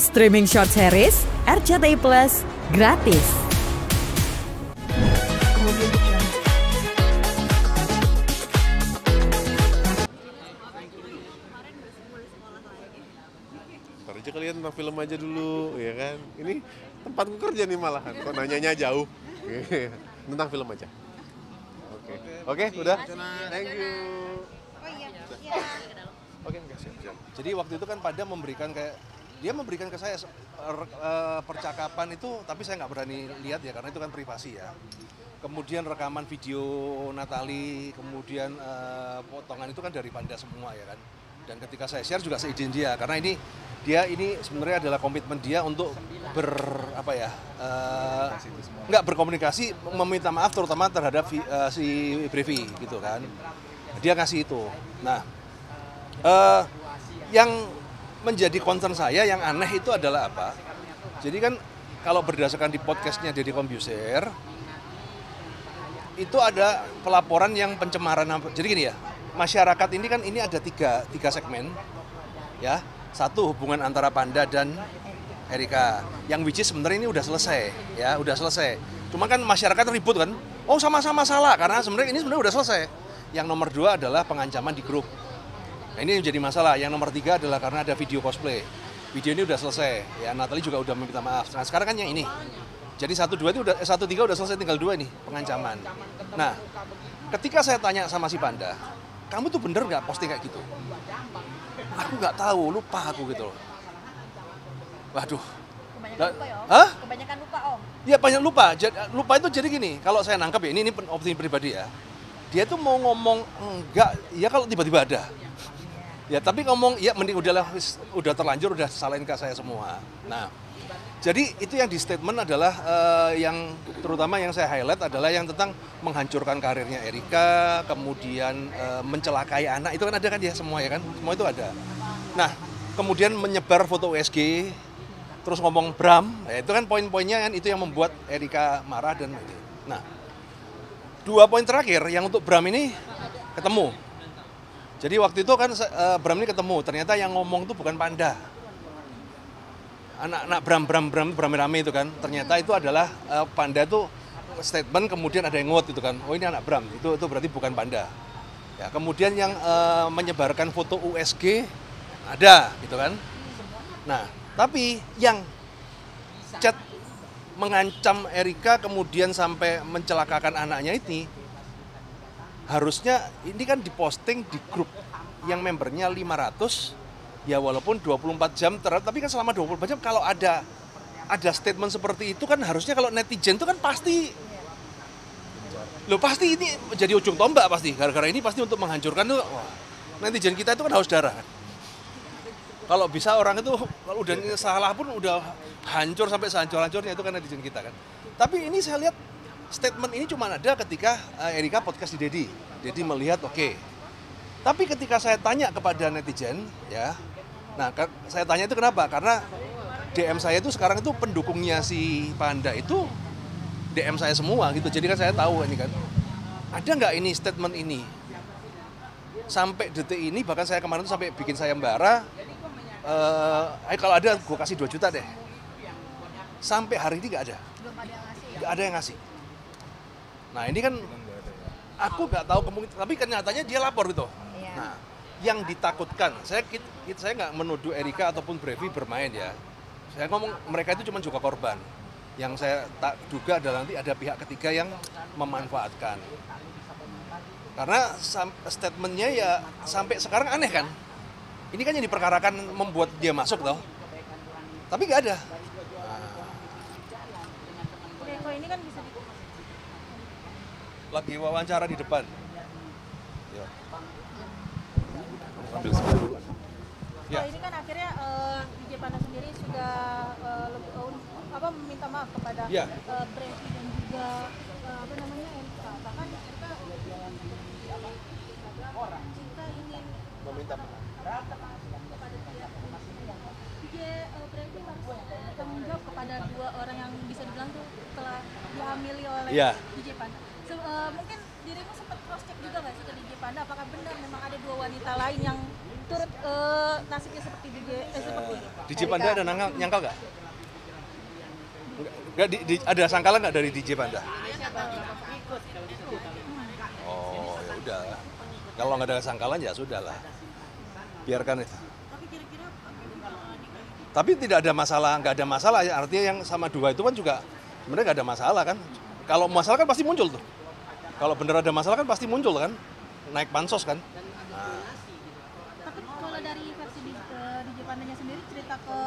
Streaming short series RCTI Plus gratis. Ntar aja kalian tentang film aja dulu, ya kan? Ini tempatku kerja nih malahan, kok nanyanya jauh. Tentang film aja. Oke, udah? Thank you. Oh iya. Oke, siap. Jadi waktu itu kan Pada memberikan dia memberikan ke saya percakapan itu, tapi saya nggak berani lihat ya karena itu kan privasi ya. Kemudian rekaman video Natali, kemudian potongan itu kan dari Panda semua ya kan. Dan ketika saya share juga seizin dia karena ini sebenarnya adalah komitmen dia untuk nggak berkomunikasi, meminta maaf terutama terhadap si Brevi gitu kan. Dia ngasih itu. Nah, yang menjadi concern saya yang aneh itu adalah apa? Jadi kan kalau berdasarkan di podcastnya Deddy Kombuser, itu ada pelaporan yang pencemaran. Jadi gini ya, masyarakat ini kan ini ada tiga segmen, ya. Satu hubungan antara Panda dan Erika, yang which is sebenarnya ini udah selesai, ya, udah selesai. Cuma kan masyarakat ribut kan, oh sama-sama salah karena sebenarnya ini sebenarnya udah selesai. Yang nomor dua adalah pengancaman di grup. Nah, ini yang jadi masalah. Yang nomor tiga adalah karena ada video cosplay. Video ini udah selesai, ya. Natali juga udah meminta maaf. Nah, sekarang kan yang ini. Jadi 1, 2 itu udah 1, 3 udah selesai, tinggal 2 nih pengancaman. Nah, ketika saya tanya sama si Panda, kamu tuh bener nggak posting kayak gitu? Aku nggak tahu, lupa aku gitu loh. Waduh. Kebanyakan lupa ya, Om? Hah? Kebanyakan lupa, Om? Iya banyak lupa. Lupa itu jadi gini, kalau saya nangkep ya, ini opini pribadi ya. Dia tuh mau ngomong enggak, ya kalau tiba-tiba ada. Ya tapi ngomong, ya mending udah terlanjur, udah salahin ke saya semua. Nah, jadi itu yang di statement adalah yang terutama yang saya highlight adalah yang tentang menghancurkan karirnya Erika, kemudian mencelakai anak, itu kan ada kan ya semua ya kan, semua itu ada. Nah, kemudian menyebar foto USG, terus ngomong Bram, ya itu kan poin-poinnya kan itu yang membuat Erika marah dan ini. Nah, 2 poin terakhir yang untuk Bram ini ketemu. Jadi waktu itu kan Bram ini ketemu, ternyata yang ngomong itu bukan Panda. Anak-anak Bram rame itu kan, ternyata itu adalah Panda itu statement, kemudian ada yang ngot itu kan, oh ini anak Bram, itu berarti bukan Panda. Ya, kemudian yang menyebarkan foto USG ada gitu kan. Nah, tapi yang chat mengancam Erika kemudian sampai mencelakakan anaknya ini, harusnya ini kan diposting di grup yang membernya 500, ya walaupun 24 jam tapi kan selama 24 jam kalau ada statement seperti itu kan harusnya kalau netizen itu kan pasti ini jadi ujung tombak pasti, gara-gara ini pasti untuk menghancurkan tuh, netizen kita itu kan haus darah kan. Kalau bisa orang itu kalau udah salah pun udah hancur sampai sehancur-hancurnya itu kan netizen kita kan. Tapi ini saya lihat statement ini cuma ada ketika Erika podcast di Deddy melihat oke. Tapi ketika saya tanya kepada netizen, ya, nah saya tanya itu kenapa? Karena DM saya itu sekarang itu pendukungnya si Panda itu DM saya semua gitu. Jadi kan saya tahu ini kan, ada nggak ini statement ini? Sampai detik ini bahkan saya kemarin tuh sampai bikin sayembara, kalau ada gue kasih 2 juta deh. Sampai hari ini nggak ada. Belum ada yang ngasih ya? Nggak ada yang ngasih. Nah ini kan aku nggak tahu kemungkinan, tapi kenyataannya dia lapor gitu. Iya. Nah, yang ditakutkan, saya nggak menuduh Erika ataupun Brevi bermain ya. Saya ngomong mereka itu cuma juga korban. Yang saya tak duga adalah nanti ada pihak ketiga yang memanfaatkan. Karena statementnya ya sampai sekarang aneh kan. Ini kan yang diperkarakan membuat dia masuk toh. Tapi nggak ada. Oke, kalau ini kan bisa Lagi wawancara di depan. Ya. Ambil sebelah dulu. Ya. Kalau ini kan akhirnya DJ Panda sendiri sudah meminta maaf kepada Ya. Brevi dan juga Erika. Bahkan Erika jika ingin Meminta maaf. kepada dia, DJ Brevi harus bertanggung jawab kepada 2 orang yang bisa dibilang tuh telah dihamili oleh Ya. DJ Panda. Mungkin dirimu sempat cross check juga nggak sih ke DJ Panda apakah benar memang ada 2 wanita lain yang turut nasibnya seperti seperti DJ Panda ada nyangkal nggak? Nggak, ada sangkalan nggak dari DJ Panda? Oh ya udah. Kalau nggak ada sangkalan ya sudah lah. Biarkan itu. Tapi tidak ada masalah, nggak ada masalah ya. Artinya yang sama dua itu kan juga sebenarnya nggak ada masalah kan. Kalau masalah kan pasti muncul tuh. Kalau bener ada masalah kan pasti muncul kan. Naik pansos kan. Tapi kalau dari versi DJ Pandanya sendiri cerita ke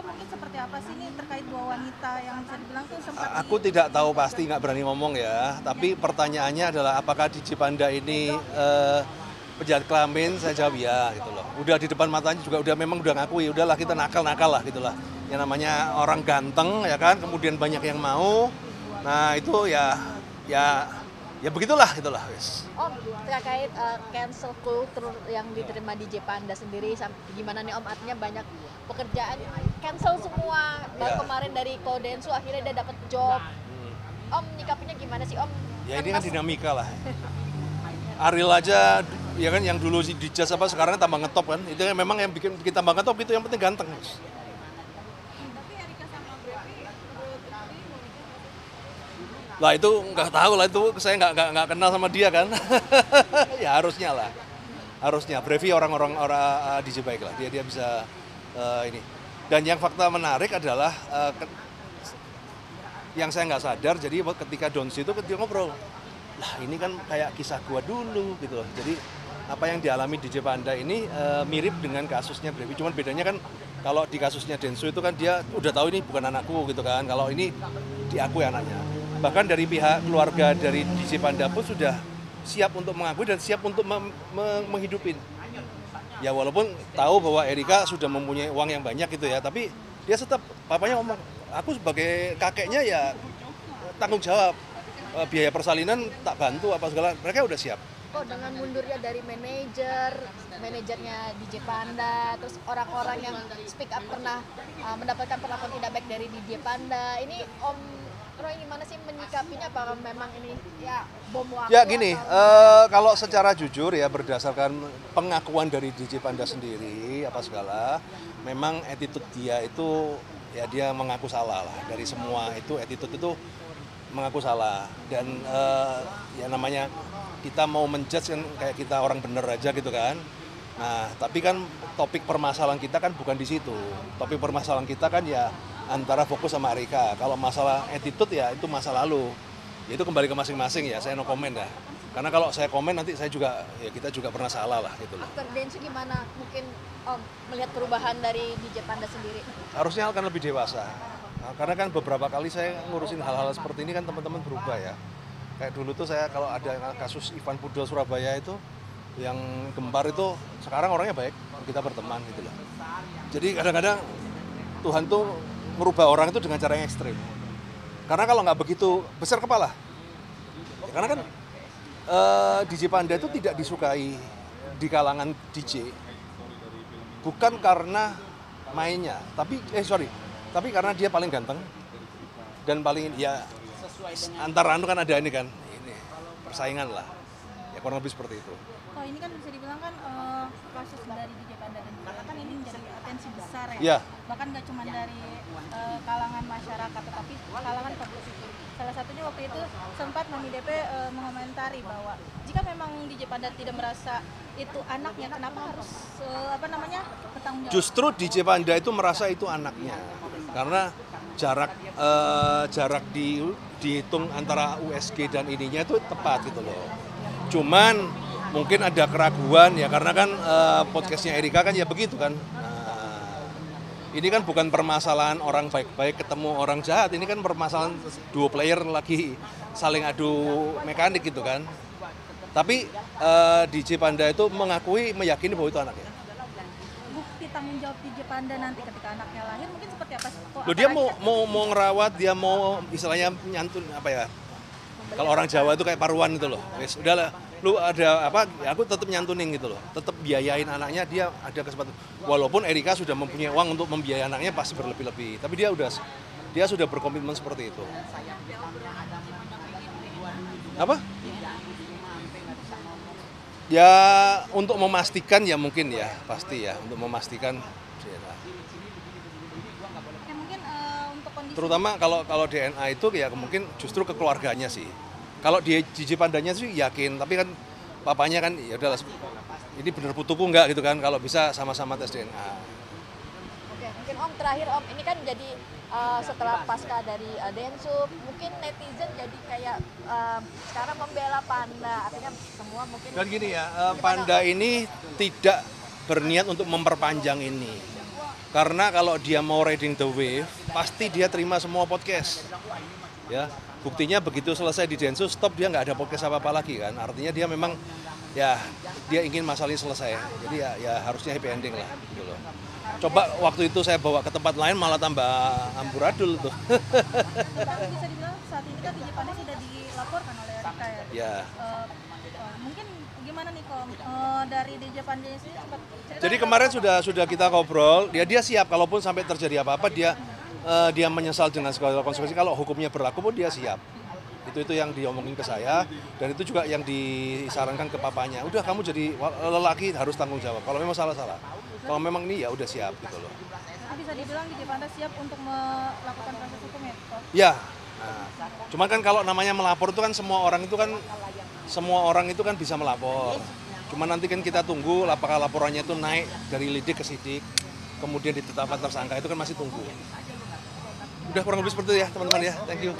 mungkin seperti apa sih ini terkait dua wanita yang bisa dibilang tuh sempat Aku tidak tahu pasti, nggak berani ngomong ya. Tapi pertanyaannya adalah apakah DJ Panda ini penjahat kelamin? Saya jawab ya gitu loh. Udah di depan matanya juga memang udah ngakui, udahlah kita nakal lah gitu lah. Yang namanya orang ganteng ya kan, kemudian banyak yang mau. Nah itu ya begitulah gitulah wis. Om, terkait cancel culture yang diterima DJ Panda sendiri, gimana nih Om? Artinya banyak pekerjaan cancel semua. Baru kemarin dari Kodensu akhirnya dia dapat job. Om, nyikapinya gimana sih Om? Ya ini kan dinamika lah. Ariel aja ya kan yang dulu di jazz apa sekarang tambah ngetop kan. Itu memang yang bikin tambah ngetop itu yang penting ganteng. Lah itu nggak tahu lah, itu saya nggak kenal sama dia kan. Ya harusnya lah, harusnya Brevi orang DJ baik lah, dia bisa ini. Dan yang fakta menarik adalah yang saya nggak sadar, jadi ketika Donsi itu ketika ngobrol, lah ini kan kayak kisah gua dulu gitu loh. Jadi apa yang dialami DJ Panda ini mirip dengan kasusnya Brevi, cuman bedanya kan kalau di kasusnya Densu itu kan dia udah tahu ini bukan anakku gitu kan, kalau ini diakui anaknya. Bahkan dari pihak keluarga dari DJ Panda pun sudah siap untuk mengakui dan siap untuk menghidupin. Ya walaupun tahu bahwa Erika sudah mempunyai uang yang banyak gitu ya, tapi dia tetap, papanya ngomong, aku sebagai kakeknya ya tanggung jawab, biaya persalinan tak bantu apa segala, mereka udah siap. Kok dengan mundurnya dari manajernya DJ Panda, terus orang-orang yang speak up pernah mendapatkan perlakuan tidak baik dari DJ Panda, ini Om Roy gimana sih menyikapinya? Apakah memang ini ya bom waktu? Ya gini, kalau secara jujur ya berdasarkan pengakuan dari DJ Panda sendiri apa segala, memang attitude dia itu ya dia mengaku salah lah dari semua itu, attitude itu mengaku salah dan ya namanya kita mau menjudge kan kayak kita orang bener aja gitu kan. Nah tapi kan topik permasalahan kita kan bukan di situ, topik permasalahan kita kan ya antara fokus sama Erika. Kalau masalah attitude ya itu masa lalu. Ya itu kembali ke masing-masing ya, saya no comment ya. Karena kalau saya komen nanti saya juga ya kita juga pernah salah lah gitu loh. After Densu gimana mungkin Om melihat perubahan dari DJ Panda sendiri? Harusnya akan lebih dewasa. Nah, karena kan beberapa kali saya ngurusin hal-hal seperti ini kan teman-teman berubah ya. Kayak dulu tuh saya kalau ada kasus Ivan Pudel Surabaya itu yang gempar itu sekarang orangnya baik, kita berteman gitu loh. Jadi kadang-kadang Tuhan tuh merubah orang itu dengan cara yang ekstrim. Karena kalau nggak begitu besar kepala. Ya, karena kan DJ Panda itu tidak disukai di kalangan DJ. Bukan karena mainnya, tapi karena dia paling ganteng dan paling ya antara anu kan ada ini kan, ini persaingan lah. Ya kurang lebih seperti itu. Oh ini kan bisa dibilang kan kasus dari DJ Panda dan Jaka kan ini menjadi atensi besar ya. Yeah. Bahkan nggak cuma dari kalangan masyarakat tetapi kalangan publik. Salah satunya waktu itu sempat Mami DP mengomentari bahwa jika memang DJ Panda tidak merasa itu anaknya, kenapa harus bertanggung jawab? Justru DJ Panda itu merasa itu anaknya. Karena jarak dihitung antara USG dan ininya itu tepat gitu loh. Cuman mungkin ada keraguan ya karena kan podcastnya Erika kan ya begitu kan. Ini kan bukan permasalahan orang baik-baik ketemu orang jahat, ini kan permasalahan dua player lagi saling adu mekanik gitu kan. Tapi DJ Panda itu meyakini bahwa itu anaknya. Bukti tanggung jawab DJ Panda nanti ketika anaknya lahir mungkin seperti apa? Loh, dia mau ngerawat, dia mau istilahnya nyantun apa ya? Kalau orang Jawa itu kayak paruan gitu loh. Wes udahlah, lu ada apa? Ya aku tetap nyantunin gitu loh. Tetap biayain anaknya, dia ada kesempatan. Walaupun Erika sudah mempunyai uang untuk membiayai anaknya pasti berlebih-lebih. Tapi dia sudah berkomitmen seperti itu. Apa? Ya untuk memastikan ya mungkin ya, pasti ya untuk memastikan DNA. Oke, mungkin untuk kondisi Terutama kalau DNA itu ya mungkin justru ke keluarganya sih. Kalau di DJ Pandanya sih yakin, tapi kan papanya kan ya udahlah ini bener putuku enggak gitu kan, kalau bisa sama-sama tes DNA. Oke, mungkin Om terakhir Om, ini kan jadi setelah pasca dari Densu, mungkin netizen jadi kayak sekarang membela Panda, artinya semua mungkin. Dan gini ya, Panda ini tidak berniat untuk memperpanjang ini. Karena kalau dia mau riding the wave, pasti dia terima semua podcast. Ya, buktinya begitu selesai di Densu, stop, dia nggak ada podcast apa-apa lagi kan. Artinya dia memang ya dia ingin masalah ini selesai. Jadi ya harusnya happy ending lah gitu loh. Coba waktu itu saya bawa ke tempat lain malah tambah amburadul tuh. Tapi bisa dibilang saat ini kan DJ Panda sudah dilaporkan oleh Rika ya. Ya. Mungkin gimana nih Kom, dari DJ Panda sendiri sempat cerita. Jadi kemarin sudah kita ngobrol, dia siap kalaupun sampai terjadi apa-apa dia menyesal dengan segala konsekuensi. Kalau hukumnya berlaku pun dia siap. Itu yang diomongin ke saya, dan itu juga yang disarankan ke papanya. Udah kamu jadi lelaki harus tanggung jawab. Kalau memang salah. Kalau memang ini ya udah siap gitu loh. Tapi bisa dibilang DJ Panda siap untuk melakukan proses hukum ya Kom? Ya. Nah, cuman kan kalau namanya melapor itu kan semua orang itu kan bisa melapor. Cuman nanti kan kita tunggu apakah laporannya itu naik dari lidik ke sidik, kemudian ditetapkan tersangka, itu kan masih tunggu. Udah kurang lebih seperti itu ya teman-teman ya. Thank you.